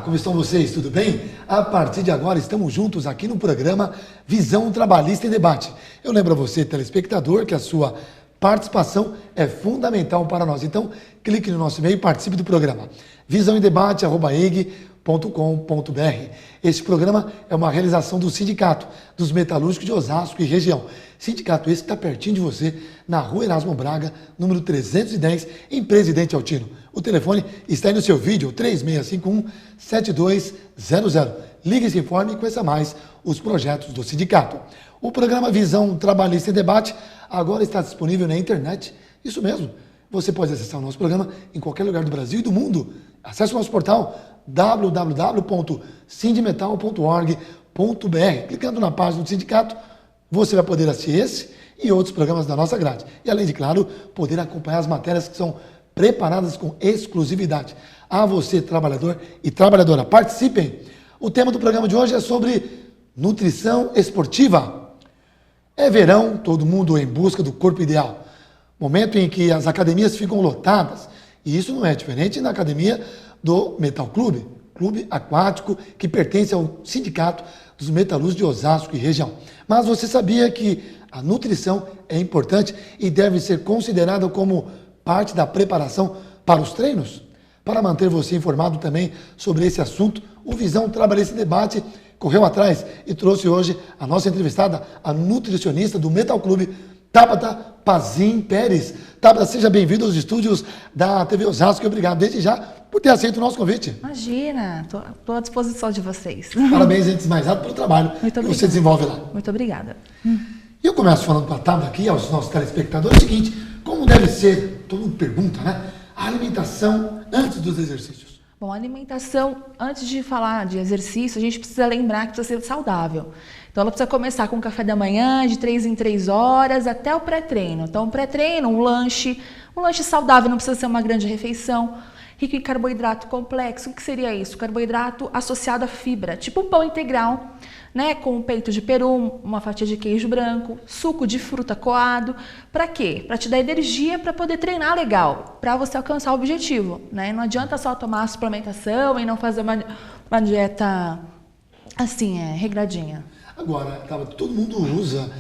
como estão vocês? Tudo bem? A partir de agora estamos juntos aqui no programa Visão Trabalhista em Debate. Eu lembro a você, telespectador, que a sua participação é fundamental para nós. Então, clique no nosso e-mail e participe do programa visãoemdebate@eg.com.br. Este programa é uma realização do Sindicato dos Metalúrgicos de Osasco e região. Sindicato esse que está pertinho de você, na Rua Erasmo Braga, número 310, em Presidente Altino. O telefone está aí no seu vídeo, 3651-7200. Ligue e se informe e conheça mais os projetos do sindicato. O programa Visão Trabalhista em Debate agora está disponível na internet. Isso mesmo, você pode acessar o nosso programa em qualquer lugar do Brasil e do mundo. Acesse o nosso portal www.sindimetal.org.br. Clicando na página do sindicato, você vai poder assistir esse e outros programas da nossa grade. E além de, claro, poder acompanhar as matérias que são preparadas com exclusividade. A você, trabalhador e trabalhadora, participem! O tema do programa de hoje é sobre nutrição esportiva. É verão, todo mundo em busca do corpo ideal. Momento em que as academias ficam lotadas. E isso não é diferente na academia do Metal Clube, clube aquático que pertence ao Sindicato dos Metalúrgicos de Osasco e região. Mas você sabia que a nutrição é importante e deve ser considerada como parte da preparação para os treinos? Para manter você informado também sobre esse assunto, o Visão Trabalhista em Debate correu atrás e trouxe hoje a nossa entrevistada, a nutricionista do Metal Clube, Tabata Pazin Pérez. Tabata, seja bem-vindo aos estúdios da TV Osasco e obrigado desde já por ter aceito o nosso convite. Imagina, estou à disposição de vocês. Parabéns, antes de mais nada, pelo trabalho que você desenvolve lá. Muito obrigada. E eu começo falando para a Tabata aqui, aos nossos telespectadores, o seguinte: como deve ser, todo mundo pergunta, né? A alimentação antes dos exercícios. Bom, a alimentação, antes de falar de exercício, a gente precisa lembrar que precisa ser saudável. Então, ela precisa começar com café da manhã, de 3 em 3 horas, até o pré-treino. Então, pré-treino, um lanche saudável, não precisa ser uma grande refeição, rico em carboidrato complexo. O que seria isso? Carboidrato associado à fibra, tipo um pão integral, né, com um peito de peru, uma fatia de queijo branco, suco de fruta coado. Para quê? Para te dar energia para poder treinar legal, para você alcançar o objetivo, né? Não adianta só tomar a suplementação e não fazer uma dieta assim, regradinha. Agora, todo mundo usa,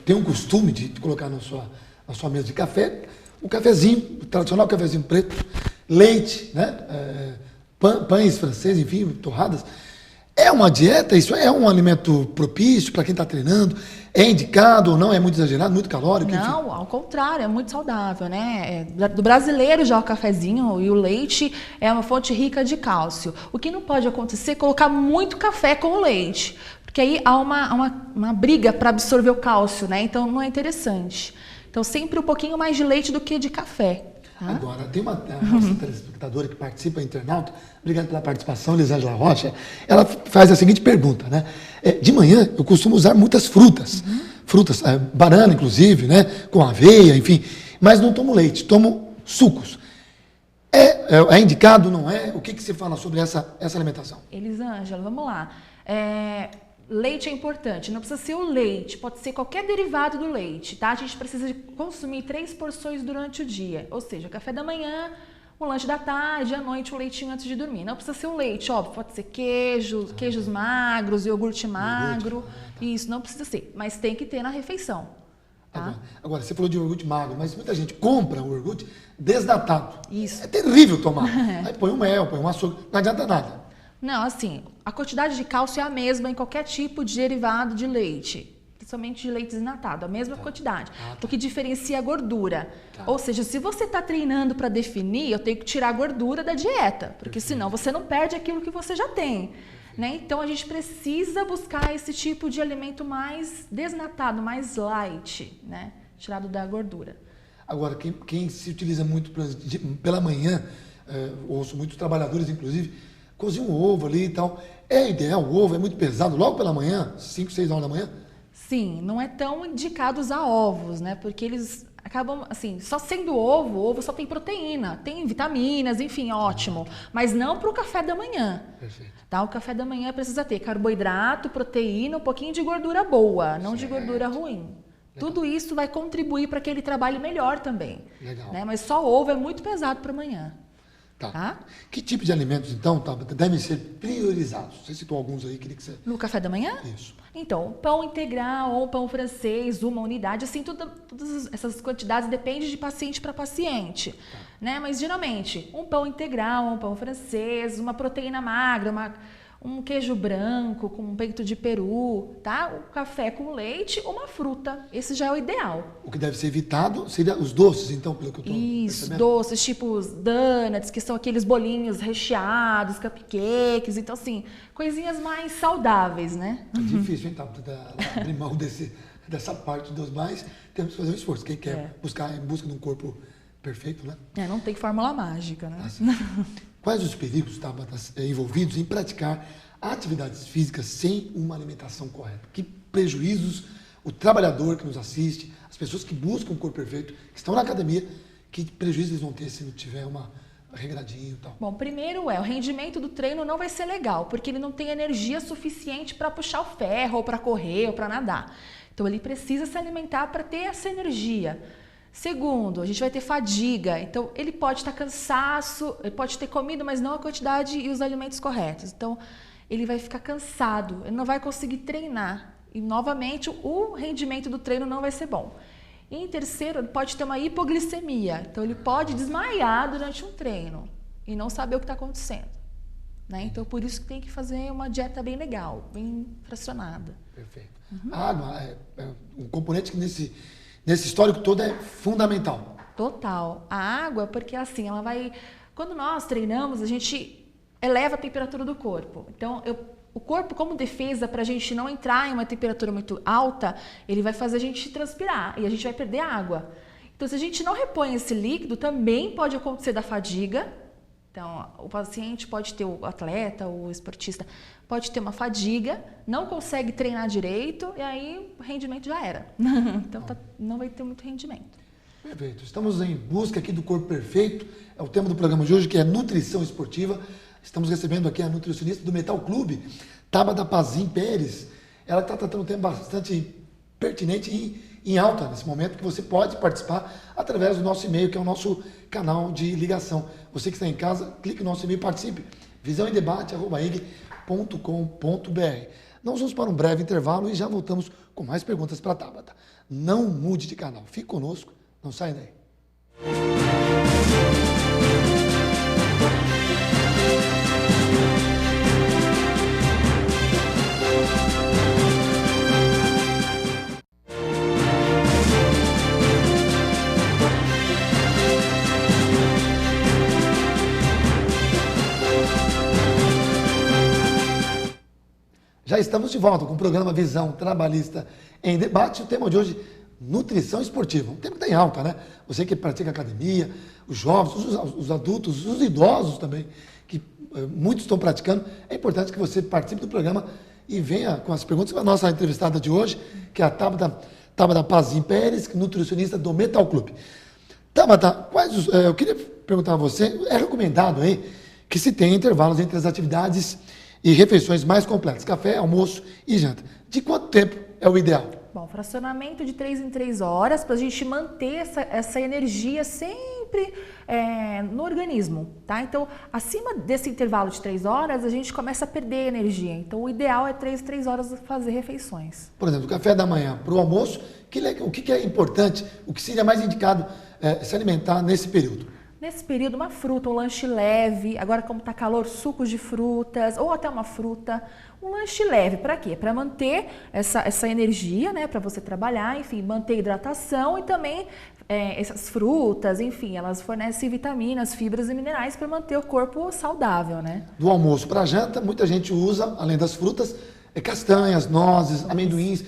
tem um costume de colocar na sua mesa de café, o cafezinho, o tradicional cafezinho preto, leite, né? Pães franceses, enfim, torradas. É uma dieta? Isso é um alimento propício para quem está treinando? É indicado ou não? É muito exagerado, muito calórico? Não, enfim. Ao contrário, é muito saudável, né? Do brasileiro já o cafezinho e o leite é uma fonte rica de cálcio. O que não pode acontecer é colocar muito café com o leite, porque aí há uma briga para absorver o cálcio, né? Então não é interessante. Então sempre um pouquinho mais de leite do que de café. Tá? Agora, tem uma nossa telespectadora que participa, internauta, obrigado pela participação, Elisângela Rocha, ela faz a seguinte pergunta, né? De manhã eu costumo usar muitas frutas, frutas, banana inclusive, né? Com aveia, enfim, mas não tomo leite, tomo sucos. É indicado, não é? O que você fala sobre essa alimentação? Elisângela, vamos lá. Leite é importante, não precisa ser o leite, pode ser qualquer derivado do leite, tá? A gente precisa de consumir 3 porções durante o dia, ou seja, café da manhã, um lanche da tarde, à noite um leitinho antes de dormir. Não precisa ser o leite, óbvio, pode ser queijos magros, iogurte magro, isso não precisa ser, mas tem que ter na refeição. Tá? Agora, você falou de iogurte magro, mas muita gente compra o iogurte desnatado. Isso. É terrível tomar. Aí põe um mel, põe um açúcar, não adianta nada. Não, assim, a quantidade de cálcio é a mesma em qualquer tipo de derivado de leite, principalmente de leite desnatado, a mesma quantidade. O que diferencia é a gordura. Ou seja, se você está treinando para definir, eu tenho que tirar a gordura da dieta, porque senão você não perde aquilo que você já tem. Né? Então a gente precisa buscar esse tipo de alimento mais desnatado, mais light, né? Tirado da gordura. Agora, quem se utiliza muito pela manhã, ouço muitos trabalhadores, inclusive, cozinha um ovo ali e tal. É ideal, o ovo é muito pesado logo pela manhã, 5, 6 horas da manhã? Sim, não é tão indicado usar ovos, né? Porque eles acabam, assim, só sendo ovo, o ovo só tem proteína, tem vitaminas, enfim, ótimo. Mas não para o café da manhã. Perfeito. Tá? O café da manhã precisa ter carboidrato, proteína, um pouquinho de gordura boa, não de gordura ruim. Legal. Tudo isso vai contribuir para que ele trabalhe melhor também. Legal. Né? Mas só ovo é muito pesado para amanhã. Tá? Que tipo de alimentos, então, Tabata, devem ser priorizados? Você citou alguns aí, queria que você... No café da manhã? Isso. Então, pão integral ou pão francês, uma unidade, assim, todas essas quantidades dependem de paciente para paciente, né? Mas, geralmente, um pão integral, um pão francês, uma proteína magra, um queijo branco com um peito de peru, tá? Um café com leite, uma fruta. Esse já é o ideal. O que deve ser evitado seria os doces, então, pelo que eu estou Isso, percebendo? doces, tipo os donuts, que são aqueles bolinhos recheados, cupcakes. Então, assim, coisinhas mais saudáveis, né? É difícil, hein, Tabata, abrir mão dessa parte dos mais. Temos que fazer um esforço. Quem quer buscar em busca de um corpo perfeito, né? Não tem fórmula mágica, né? Quais os perigos, Tabata, envolvidos em praticar atividades físicas sem uma alimentação correta? Que prejuízos o trabalhador que nos assiste, as pessoas que buscam um corpo perfeito, que estão na academia, que prejuízos eles vão ter se não tiver uma regradinha e tal? Bom, primeiro o rendimento do treino não vai ser legal, porque ele não tem energia suficiente para puxar o ferro, ou para correr, ou para nadar. Então ele precisa se alimentar para ter essa energia. Segundo, a gente vai ter fadiga, então ele pode estar cansaço, ele pode ter comido, mas não a quantidade e os alimentos corretos. Então ele vai ficar cansado, ele não vai conseguir treinar e novamente o rendimento do treino não vai ser bom. E em terceiro, ele pode ter uma hipoglicemia, então ele pode desmaiar durante um treino e não saber o que está acontecendo, né? Então por isso que tem que fazer uma dieta bem legal, bem fracionada. Perfeito. A água é um componente que nesse histórico todo é fundamental. Total. A água, porque assim, ela vai... Quando nós treinamos, a gente eleva a temperatura do corpo. Então, o corpo, como defesa, para a gente não entrar em uma temperatura muito alta, ele vai fazer a gente transpirar e a gente vai perder água. Então, se a gente não repõe esse líquido, também pode acontecer da fadiga. Então, o paciente pode ter, o atleta, o esportista, pode ter uma fadiga, não consegue treinar direito e aí o rendimento já era. Então, não vai ter muito rendimento. Perfeito. Estamos em busca aqui do corpo perfeito. É o tema do programa de hoje, que é nutrição esportiva. Estamos recebendo aqui a nutricionista do Metal Clube, Tabata Pazin Pérez. Ela está tratando um tema bastante pertinente e em alta nesse momento, que você pode participar através do nosso e-mail, que é o nosso canal de ligação. Você que está em casa, clique no nosso e-mail e participe. visãoemdebate@ig.com.br. Nós vamos para um breve intervalo e já voltamos com mais perguntas para a Tabata. Não mude de canal. Fique conosco, não saia daí. Já estamos de volta com o programa Visão Trabalhista em Debate. O tema de hoje, nutrição esportiva. Um tema que está em alta, né? Você que pratica academia, os jovens, os adultos, os idosos também, que muitos estão praticando. É importante que você participe do programa e venha com as perguntas. A nossa entrevistada de hoje, que é a Tabata Pazin Pérez, nutricionista do Metal Clube. Tabata, eu queria perguntar a você, é recomendado aí que se tenha intervalos entre as atividades e refeições mais completas, café, almoço e janta. De quanto tempo é o ideal? Bom, fracionamento de 3 em 3 horas para a gente manter essa energia sempre no organismo, tá? Então, acima desse intervalo de 3 horas, a gente começa a perder energia. Então, o ideal é 3 em 3 horas fazer refeições. Por exemplo, o café da manhã para o almoço, o que é importante, o que seria mais indicado se alimentar nesse período? Nesse período, uma fruta, um lanche leve, agora como está calor, sucos de frutas, ou até uma fruta. Um lanche leve, para quê? Para manter essa energia, né? Para você trabalhar, enfim, manter a hidratação e também essas frutas, enfim, elas fornecem vitaminas, fibras e minerais para manter o corpo saudável, né? Do almoço para a janta, muita gente usa, além das frutas, castanhas, nozes, amendoins,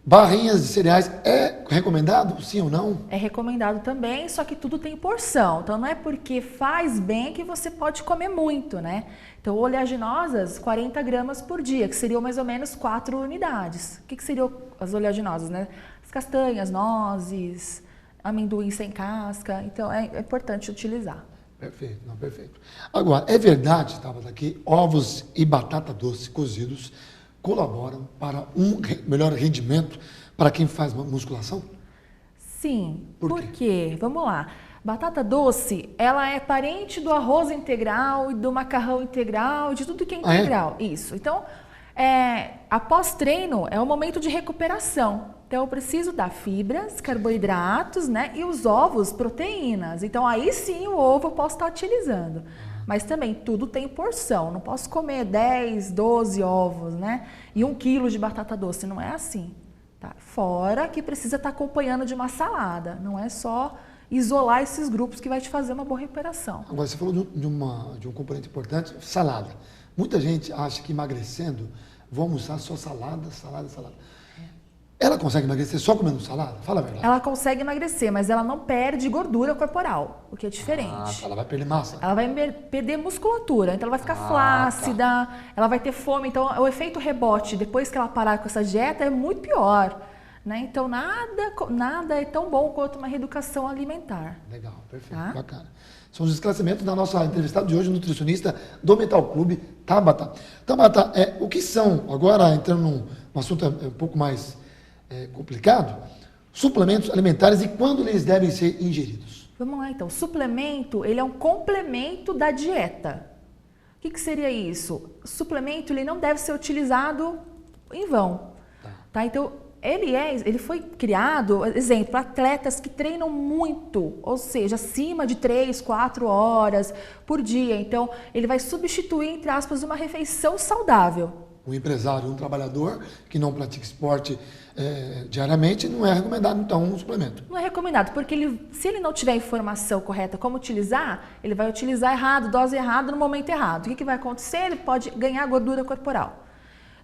barrinhas de cereais. É recomendado, sim ou não? É recomendado também, só que tudo tem porção. Então, não é porque faz bem que você pode comer muito, né? Então, oleaginosas, 40 gramas por dia, que seriam mais ou menos 4 unidades. O que seriam as oleaginosas, né? As castanhas, nozes, amendoim sem casca. Então, é importante utilizar. Perfeito, não, perfeito. Agora, é verdade, Tabata, que ovos e batata doce cozidos colaboram para um melhor rendimento para quem faz musculação? Sim. Por quê? Vamos lá. Batata doce, ela é parente do arroz integral e do macarrão integral, de tudo que é integral. Isso. Então, após treino, é um momento de recuperação. Então, eu preciso dar fibras, carboidratos, né? E os ovos, proteínas. Então, aí sim o ovo eu posso estar utilizando. Mas também, tudo tem porção. Não posso comer 10, 12 ovos, né? E 1 quilo de batata doce. Não é assim. Tá? Fora que precisa estar acompanhando de uma salada. Não é só isolar esses grupos que vai te fazer uma boa recuperação. Agora, você falou de um componente importante, salada. Muita gente acha que emagrecendo, vou almoçar só salada, salada, salada. Ela consegue emagrecer só comendo salada? Fala a verdade. Ela consegue emagrecer, mas ela não perde gordura corporal, o que é diferente. Ela vai perder massa. Ela vai perder musculatura, então ela vai ficar flácida, ela vai ter fome. Então, o efeito rebote, depois que ela parar com essa dieta, é muito pior. Né? Então, nada é tão bom quanto uma reeducação alimentar. Legal, perfeito, bacana. São os esclarecimentos da nossa entrevistada de hoje, nutricionista do Mental Clube, Tabata. Tabata, o que são, agora entrando num assunto um pouco mais complicado, suplementos alimentares e quando eles devem ser ingeridos? Vamos lá, então. Suplemento, ele é um complemento da dieta. O que seria isso? O suplemento, ele não deve ser utilizado em vão. Tá? Então, ele foi criado, exemplo, para atletas que treinam muito, ou seja, acima de 3, 4 horas por dia. Então, ele vai substituir, entre aspas, uma refeição saudável. Um empresário, um trabalhador que não pratica esporte diariamente, não é recomendado, então, um suplemento. Não é recomendado, porque se ele não tiver informação correta como utilizar, ele vai utilizar errado, dose errada, no momento errado. O que vai acontecer? Ele pode ganhar gordura corporal.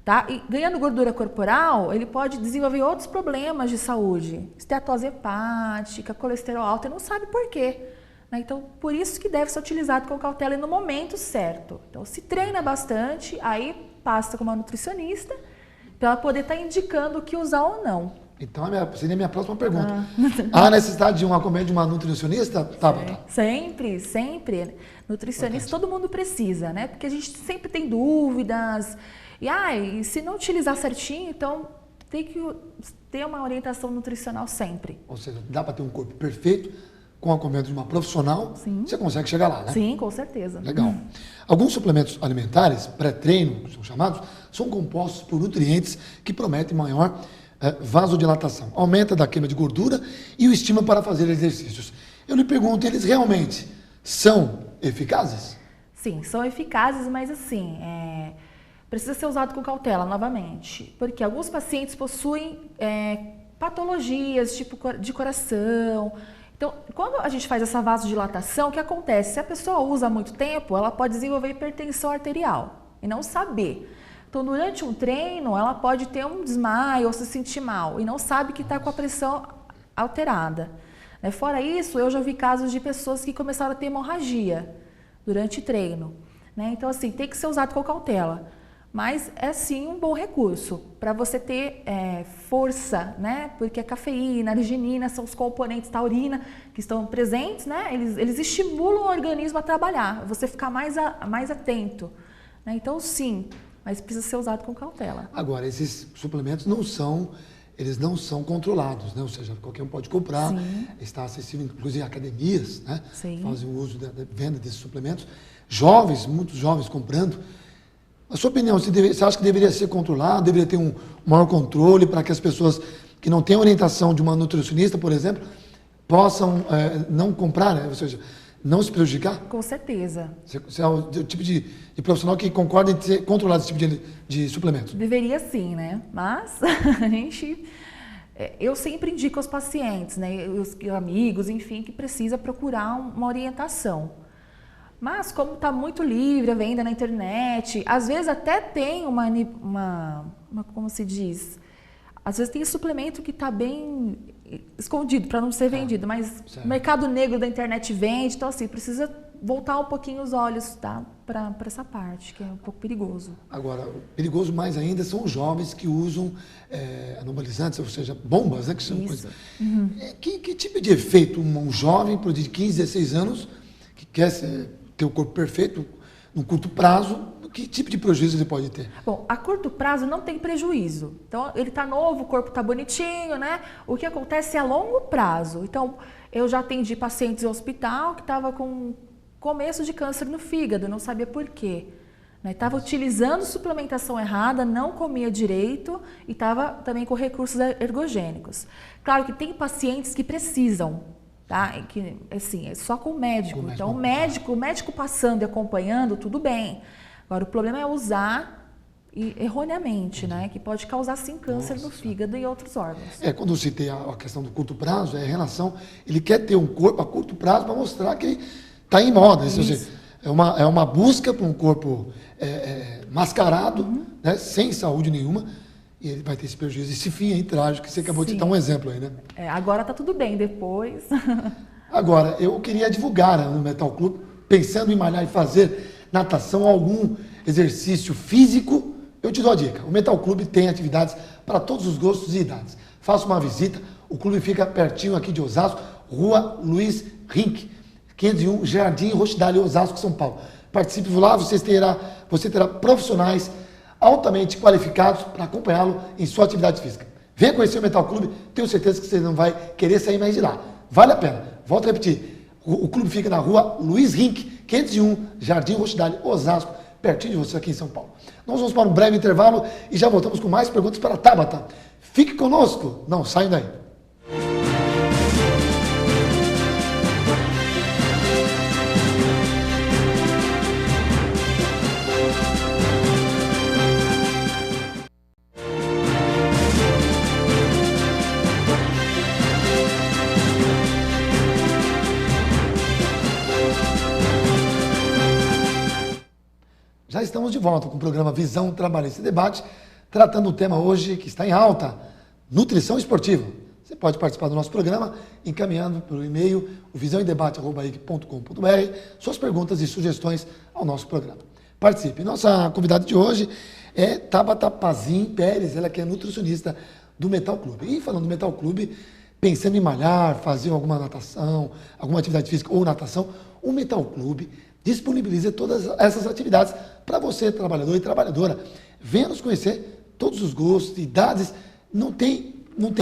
Tá? E ganhando gordura corporal, ele pode desenvolver outros problemas de saúde, esteatose hepática, colesterol alto, e não sabe por quê. Né? Então, por isso que deve ser utilizado com cautela e no momento certo. Então, se treina bastante, aí passa com uma nutricionista, para ela poder estar indicando o que usar ou não. Então, seria a minha próxima pergunta. Há necessidade de um acompanhamento de uma nutricionista? Tá. Sempre. Nutricionista todo mundo precisa, né? Porque a gente sempre tem dúvidas. E se não utilizar certinho, então tem que ter uma orientação nutricional sempre. Ou seja, dá para ter um corpo perfeito, com o acompanhamento de uma profissional, Sim. Você consegue chegar lá, né? Sim, com certeza. Legal. Alguns suplementos alimentares, pré-treino, que são chamados, são compostos por nutrientes que prometem maior vasodilatação, aumenta da queima de gordura e o estímulo para fazer exercícios. Eu lhe pergunto, eles realmente são eficazes? Sim, são eficazes, mas assim, precisa ser usado com cautela novamente, porque alguns pacientes possuem patologias tipo de coração. Então, quando a gente faz essa vasodilatação, o que acontece? Se a pessoa usa há muito tempo, ela pode desenvolver hipertensão arterial e não saber. Então, durante um treino, ela pode ter um desmaio ou se sentir mal e não sabe que está com a pressão alterada. Fora isso, eu já vi casos de pessoas que começaram a ter hemorragia durante treino. Então, assim, tem que ser usado com cautela. Mas é sim um bom recurso para você ter força, né? Porque a cafeína, a arginina são os componentes taurina que estão presentes, né? Eles estimulam o organismo a trabalhar, você ficar mais atento. Né? Então, sim, mas precisa ser usado com cautela. Agora, esses suplementos não são controlados, né? Ou seja, qualquer um pode comprar, sim. Está acessível, inclusive em academias, né? Sim. Fazem o uso da venda desses suplementos. Jovens, muitos jovens comprando. A sua opinião, você acha que deveria ser controlado, deveria ter um maior controle para que as pessoas que não têm orientação de uma nutricionista, por exemplo, possam não comprar, né? Ou seja, não se prejudicar? Com certeza. Você é o tipo de profissional que concorda em ser controlado esse tipo de suplemento? Deveria sim, né? Mas eu sempre indico aos pacientes, né? Os amigos, enfim, que precisa procurar uma orientação. Mas como está muito livre a venda na internet, às vezes até tem como se diz, às vezes tem suplemento que está bem escondido para não ser vendido, mas o mercado negro da internet vende, então assim, precisa voltar um pouquinho os olhos, tá, para essa parte, que é um pouco perigoso. Agora, perigoso mais ainda são os jovens que usam anabolizantes, ou seja, bombas, né, que são coisas. Uhum. Que tipo de efeito um jovem de 15, 16 anos que quer ter o corpo perfeito num curto prazo, Que tipo de prejuízo ele pode ter? Bom, a curto prazo não tem prejuízo. Então, ele está novo, o corpo está bonitinho, né? O que acontece é a longo prazo. Então, eu já atendi pacientes em hospital que estavam com começo de câncer no fígado, não sabia por quê. Estava utilizando suplementação errada, não comia direito e estava também com recursos ergogênicos. Claro que tem pacientes que precisam, tá? Que, assim, é só com o médico. Então, o médico passando e acompanhando, tudo bem. Agora, o problema é usar erroneamente, né? Que pode causar, sim, câncer no fígado e outros órgãos. Quando eu citei a questão do curto prazo, é em relação... Ele quer ter um corpo a curto prazo para mostrar que ele está em moda. Ou seja, é uma busca por um corpo mascarado, né? Sem saúde nenhuma, e ele vai ter esse prejuízo, esse fim aí trágico, que você acabou de citar um exemplo aí, né? Agora está tudo bem, depois... Agora, eu queria divulgar no Metal Clube, pensando em malhar e fazer natação, algum exercício físico, eu te dou a dica. O Metal Clube tem atividades para todos os gostos e idades. Faça uma visita, o clube fica pertinho aqui de Osasco, Rua Luiz Rink, 501, Jardim Rochdale, Osasco, São Paulo. Participe lá, você terá profissionais altamente qualificados para acompanhá-lo em sua atividade física. Venha conhecer o Metal Clube, tenho certeza que você não vai querer sair mais de lá. Vale a pena. Volto a repetir, o clube fica na Rua Luiz Rink, 501, Jardim Rochdale, Osasco, pertinho de você aqui em São Paulo. Nós vamos para um breve intervalo e já voltamos com mais perguntas para a Tabata. Fique conosco, não saiam daí. Já estamos de volta com o programa Visão Trabalhista e Debate, tratando o tema hoje que está em alta, nutrição esportiva. Você pode participar do nosso programa encaminhando pelo e-mail visãoedebate@ig.com.br suas perguntas e sugestões ao nosso programa. Participe. Nossa convidada de hoje é Tabata Pazin Pérez, ela que é nutricionista do Metal Clube. E falando do Metal Clube, pensando em malhar, fazer alguma natação, alguma atividade física ou natação, o Metal Clube disponibiliza todas essas atividades para você, trabalhador e trabalhadora. Venha nos conhecer, todos os gostos, idades, não tem